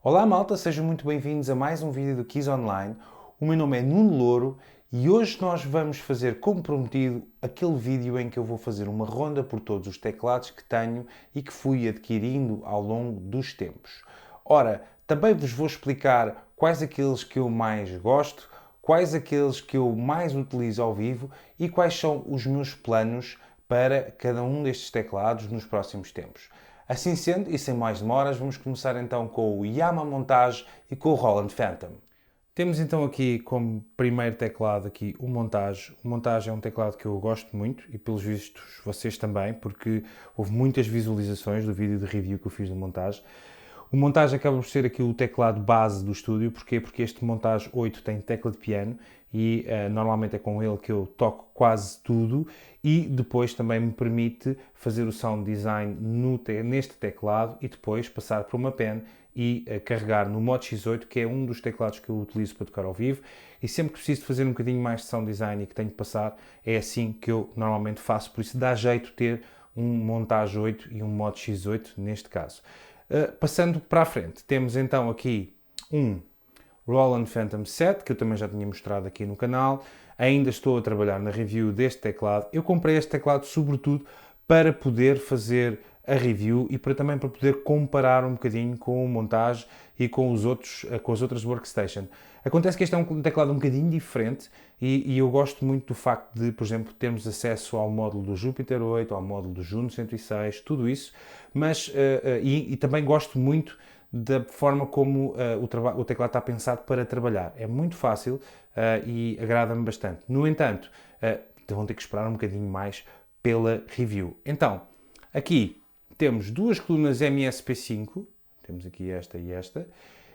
Olá malta, sejam muito bem-vindos a mais um vídeo do Keys Online. O meu nome é Nuno Louro e hoje nós vamos fazer, como prometido, aquele vídeo em que eu vou fazer uma ronda por todos os teclados que tenho e que fui adquirindo ao longo dos tempos. Ora, também vos vou explicar quais aqueles que eu mais gosto, quais aqueles que eu mais utilizo ao vivo e quais são os meus planos para cada um destes teclados nos próximos tempos. Assim sendo, e sem mais demoras, vamos começar então com o Yamaha Montage e com o Roland Phantom. Temos então aqui como primeiro teclado aqui o Montage. O Montage é um teclado que eu gosto muito e pelos vistos vocês também, porque houve muitas visualizações do vídeo de review que eu fiz do Montage. O Montage acaba por ser aqui o teclado base do estúdio. Porquê? Porque este Montage 8 tem tecla de piano e normalmente é com ele que eu toco quase tudo e depois também me permite fazer o sound design neste teclado e depois passar por uma pen e carregar no Modo X8, que é um dos teclados que eu utilizo para tocar ao vivo, e sempre que preciso fazer um bocadinho mais de sound design e que tenho que passar, é assim que eu normalmente faço, por isso dá jeito ter um Montage 8 e um Modo X8 neste caso. Passando para a frente, temos então aqui um Roland Phantom 7, que eu também já tinha mostrado aqui no canal. Ainda estou a trabalhar na review deste teclado. Eu comprei este teclado sobretudo para poder fazer a review e também para poder comparar um bocadinho com o Montage e com as outras workstations. Acontece que este é um teclado um bocadinho diferente e eu gosto muito do facto de, por exemplo, termos acesso ao módulo do Jupiter 8, ao módulo do Juno 106, tudo isso, mas e também gosto muito da forma como o teclado está pensado para trabalhar. É muito fácil e agrada-me bastante. No entanto, vão ter que esperar um bocadinho mais pela review. Então, aqui temos duas colunas MSP5, temos aqui esta e esta.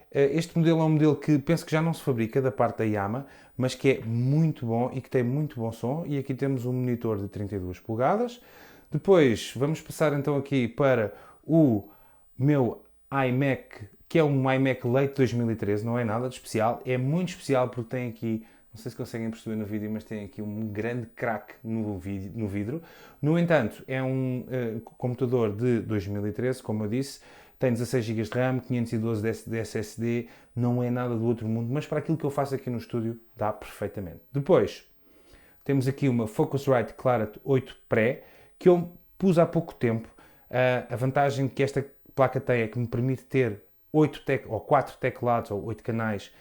Este modelo é um modelo que penso que já não se fabrica da parte da Yamaha, mas que é muito bom e que tem muito bom som. E aqui temos um monitor de 32 polegadas. Depois vamos passar então aqui para o meu iMac, que é um iMac Late 2013, não é nada de especial, é muito especial porque tem aqui, não sei se conseguem perceber no vídeo, mas tem aqui um grande crack no vidro. No entanto, é um computador de 2013, como eu disse, tem 16 GB de RAM, 512 de SSD, não é nada do outro mundo, mas para aquilo que eu faço aqui no estúdio dá perfeitamente. Depois, temos aqui uma Focusrite Clarity 8 Pré, que eu pus há pouco tempo. A vantagem que esta placa tem é que me permite ter 4 teclados ou 8 canais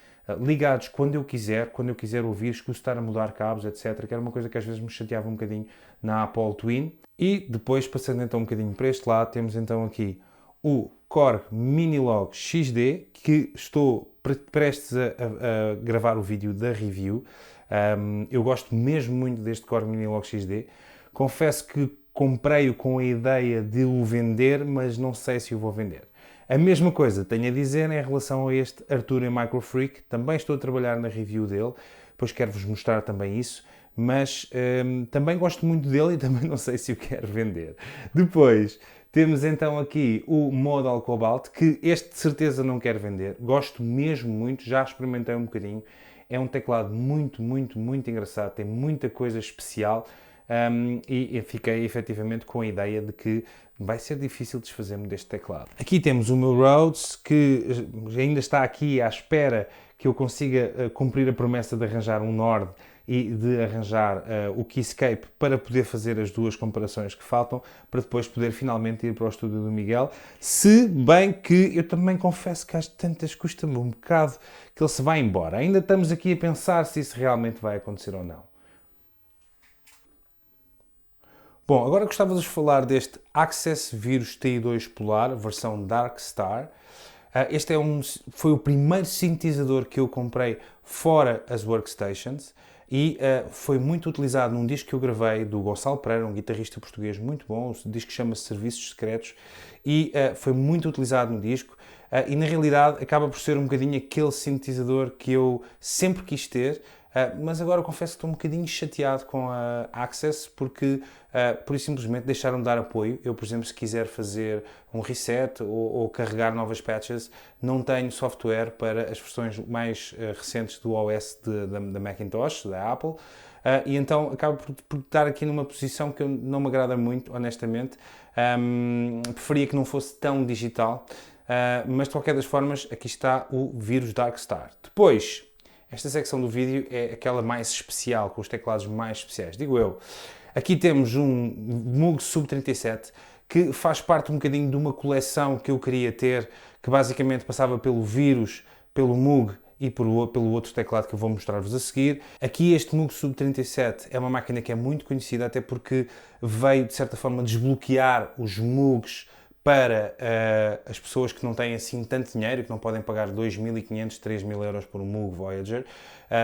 ligados quando eu quiser ouvir, escuso estar a mudar cabos, etc. Que era uma coisa que às vezes me chateava um bocadinho na Apple Twin. E depois, passando então um bocadinho para este lado, temos então aqui o Korg Minilog XD, que estou prestes a gravar o vídeo da review. Eu gosto mesmo muito deste Korg Minilog XD. Confesso que comprei-o com a ideia de o vender, mas não sei se o vou vender. A mesma coisa tenho a dizer em relação a este Arturia Micro Freak. Também estou a trabalhar na review dele, depois quero-vos mostrar também isso, mas também gosto muito dele e também não sei se o quero vender. Depois temos então aqui o Modal Cobalt, que este de certeza não quero vender. Gosto mesmo muito, já experimentei um bocadinho. É um teclado muito, muito, muito engraçado, tem muita coisa especial. E fiquei efetivamente com a ideia de que vai ser difícil desfazer-me deste teclado. Aqui temos o meu Rhodes, que ainda está aqui à espera que eu consiga cumprir a promessa de arranjar um Nord e de arranjar o Keyscape para poder fazer as duas comparações que faltam, para depois poder finalmente ir para o estúdio do Miguel, se bem que eu também confesso que às tantas custa-me um bocado que ele se vá embora. Ainda estamos aqui a pensar se isso realmente vai acontecer ou não. Bom, agora gostava de vos falar deste Access Virus TI2 Polar, versão Darkstar. Este foi o primeiro sintetizador que eu comprei fora as workstations e foi muito utilizado num disco que eu gravei do Gonçalo Pereira, um guitarrista português muito bom. O disco chama-se Serviços Secretos e foi muito utilizado no disco. E na realidade acaba por ser um bocadinho aquele sintetizador que eu sempre quis ter, mas agora confesso que estou um bocadinho chateado com a Access porque por isso simplesmente deixaram de dar apoio. Eu, por exemplo, se quiser fazer um reset ou carregar novas patches, não tenho software para as versões mais recentes do OS da Macintosh, da Apple. E então acabo por estar aqui numa posição que não me agrada muito, honestamente. Preferia que não fosse tão digital. mas de qualquer das formas, aqui está o vírus Darkstar. Depois, esta secção do vídeo é aquela mais especial, com os teclados mais especiais, digo eu. Aqui temos um Moog Sub-37, que faz parte um bocadinho de uma coleção que eu queria ter, que basicamente passava pelo vírus, pelo Moog e pelo outro teclado que eu vou mostrar-vos a seguir. Aqui este Moog Sub-37 é uma máquina que é muito conhecida, até porque veio, de certa forma, desbloquear os Moogs para as pessoas que não têm assim tanto dinheiro, que não podem pagar 2.500, 3.000 euros por um Moog Voyager.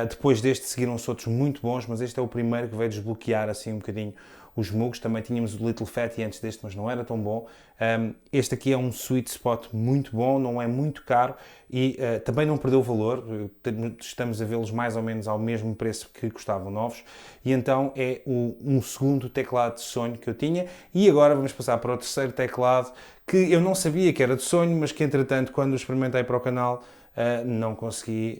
Depois deste seguiram-se outros muito bons, mas este é o primeiro que veio desbloquear assim um bocadinho os Moogs. Também tínhamos o Little Fatty antes deste, mas não era tão bom. Este aqui é um sweet spot muito bom, não é muito caro e também não perdeu valor. Estamos a vê-los mais ou menos ao mesmo preço que custavam novos. E então é um segundo teclado de sonho que eu tinha. E agora vamos passar para o terceiro teclado, que eu não sabia que era de sonho, mas que entretanto, quando o experimentei para o canal, não consegui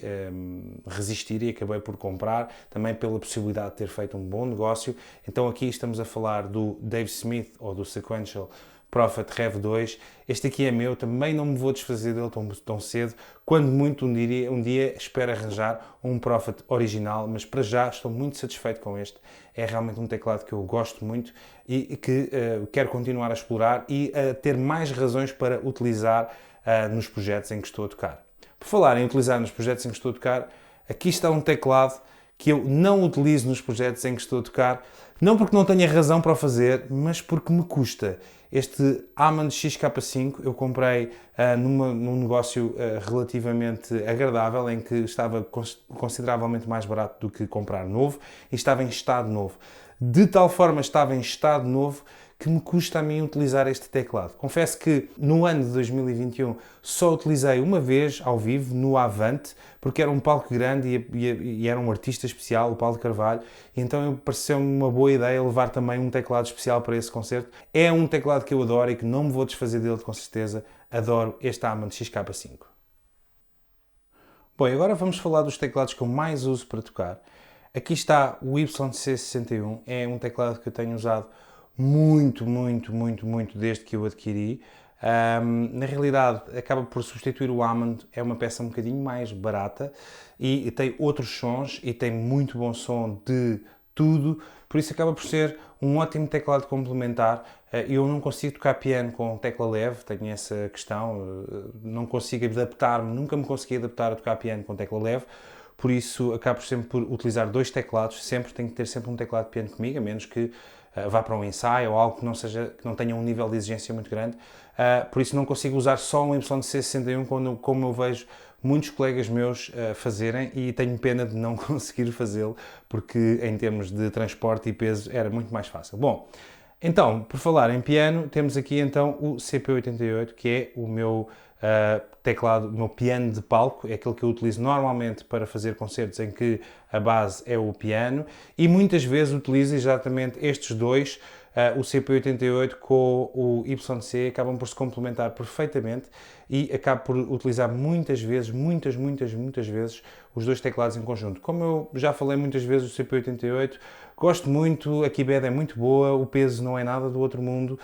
resistir e acabei por comprar, também pela possibilidade de ter feito um bom negócio. Então aqui estamos a falar do Dave Smith, ou do Sequential Prophet Rev 2. Este aqui é meu, também não me vou desfazer dele tão cedo. Quando muito, um dia espero arranjar um Prophet original, mas para já estou muito satisfeito com este. É realmente um teclado que eu gosto muito e que quero continuar a explorar e a ter mais razões para utilizar nos projetos em que estou a tocar. Por falar em utilizar nos projetos em que estou a tocar, aqui está um teclado que eu não utilizo nos projetos em que estou a tocar, não porque não tenha razão para o fazer, mas porque me custa. Este Hammond XK5 eu comprei num negócio relativamente agradável, em que estava consideravelmente mais barato do que comprar novo e estava em estado novo. De tal forma estava em estado novo que me custa a mim utilizar este teclado. Confesso que no ano de 2021 só utilizei uma vez ao vivo no Avante, porque era um palco grande e era um artista especial, o Paulo Carvalho, e então pareceu-me uma boa ideia levar também um teclado especial para esse concerto. É um teclado que eu adoro e que não me vou desfazer dele com certeza. Adoro este Hammond XK5. Bom, agora vamos falar dos teclados que eu mais uso para tocar. Aqui está o YC61, é um teclado que eu tenho usado muito desde que eu adquiri. Na realidade, acaba por substituir o Hammond, é uma peça um bocadinho mais barata e tem outros sons e tem muito bom som de tudo, por isso acaba por ser um ótimo teclado complementar. Eu não consigo tocar piano com tecla leve, tenho essa questão, não consigo adaptar-me, nunca me consegui adaptar a tocar piano com tecla leve. Por isso, acabo sempre por utilizar dois teclados, sempre tenho que ter sempre um teclado de piano comigo, a menos que vá para um ensaio ou algo que não tenha um nível de exigência muito grande. Por isso não consigo usar só um YC61 como eu vejo muitos colegas meus fazerem e tenho pena de não conseguir fazê-lo, porque em termos de transporte e peso era muito mais fácil. Bom, então, por falar em piano, temos aqui então o CP88, que é o meu teclado, o meu piano de palco, é aquele que eu utilizo normalmente para fazer concertos em que a base é o piano e muitas vezes utilizo exatamente estes dois, o CP88 com o YC, acabam por se complementar perfeitamente e acabo por utilizar muitas vezes, muitas vezes, os dois teclados em conjunto. Como eu já falei muitas vezes, o CP88 gosto muito, a keyboard é muito boa, o peso não é nada do outro mundo,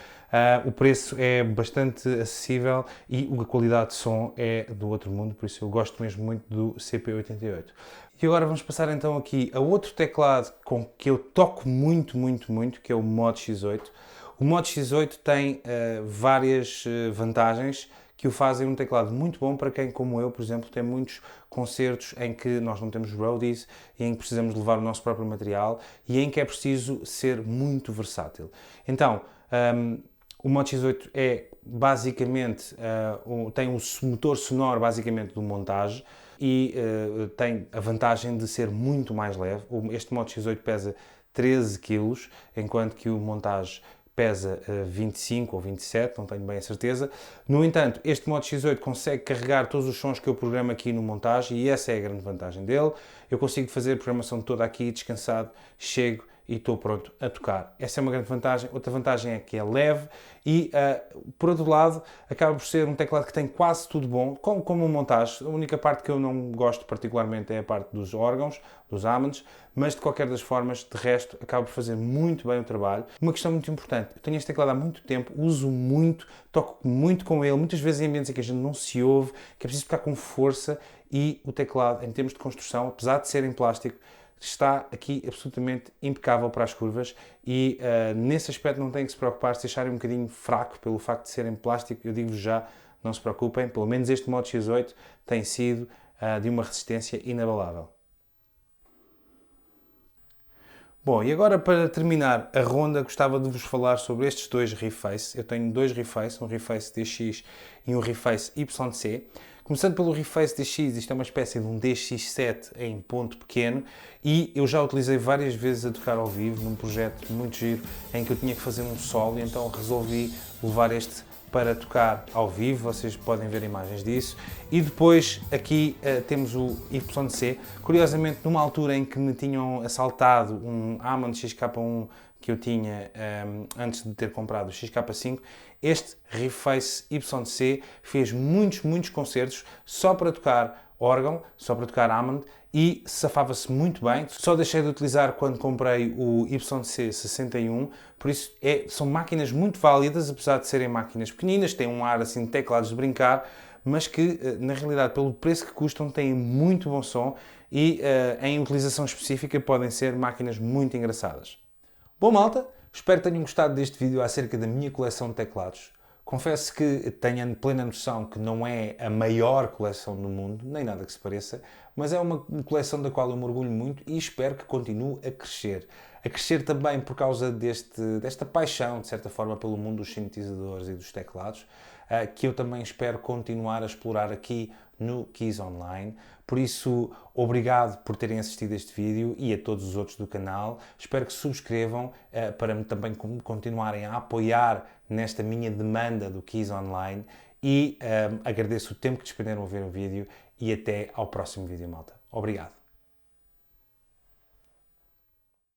o preço é bastante acessível e a qualidade de som é do outro mundo, por isso eu gosto mesmo muito do CP88. E agora vamos passar então aqui a outro teclado com que eu toco muito, que é o Mod X8. O Mod X8 tem várias vantagens que o fazem um teclado muito bom para quem, como eu, por exemplo, tem muitos concertos em que nós não temos roadies e em que precisamos levar o nosso próprio material e em que é preciso ser muito versátil. Então, o Mod X8 é basicamente, tem um motor sonoro basicamente do Montage e tem a vantagem de ser muito mais leve. Este Mod X8 pesa 13 kg, enquanto que o Montage pesa 25 ou 27, não tenho bem a certeza. No entanto, este Mod X8 consegue carregar todos os sons que eu programo aqui no Montage e essa é a grande vantagem dele. Eu consigo fazer a programação toda aqui descansado, chego e estou pronto a tocar. Essa é uma grande vantagem. Outra vantagem é que é leve e, por outro lado, acaba por ser um teclado que tem quase tudo bom, como uma montagem. A única parte que eu não gosto particularmente é a parte dos órgãos, dos Hammonds, mas de qualquer das formas, de resto, acaba por fazer muito bem o trabalho. Uma questão muito importante, eu tenho este teclado há muito tempo, uso muito, toco muito com ele, muitas vezes em ambientes em que a gente não se ouve, que é preciso tocar com força, e o teclado, em termos de construção, apesar de ser em plástico, está aqui absolutamente impecável para as curvas e nesse aspecto não tem que se preocupar se acharem um bocadinho fraco pelo facto de ser em plástico. Eu digo-vos já, não se preocupem, pelo menos este Moto X8 tem sido de uma resistência inabalável. Bom, e agora para terminar a ronda, gostava de vos falar sobre estes dois Reface. Eu tenho dois Reface, um Reface DX e um Reface YC. Começando pelo Reface DX, isto é uma espécie de um DX7 em ponto pequeno e eu já utilizei várias vezes a tocar ao vivo num projeto muito giro em que eu tinha que fazer um solo e então resolvi levar este para tocar ao vivo, vocês podem ver imagens disso. E depois aqui temos o YC, curiosamente numa altura em que me tinham assaltado um Hammond XK1 que eu tinha antes de ter comprado o XK5, este Reface YC fez muitos concertos só para tocar órgão, só para tocar Hammond e safava-se muito bem. Só deixei de utilizar quando comprei o YC61, por isso são máquinas muito válidas, apesar de serem máquinas pequeninas, têm um ar assim de teclados de brincar, mas que na realidade pelo preço que custam têm muito bom som e em utilização específica podem ser máquinas muito engraçadas. Bom malta, espero que tenham gostado deste vídeo acerca da minha coleção de teclados. Confesso que tenho plena noção que não é a maior coleção do mundo, nem nada que se pareça, mas é uma coleção da qual eu me orgulho muito e espero que continue a crescer. A crescer também por causa desta paixão, de certa forma, pelo mundo dos sintetizadores e dos teclados, que eu também espero continuar a explorar aqui no Keys Online. Por isso, obrigado por terem assistido a este vídeo e a todos os outros do canal. Espero que subscrevam para me também continuarem a apoiar nesta minha demanda do Keys Online e agradeço o tempo que despenderam a ver o vídeo e até ao próximo vídeo, malta. Obrigado.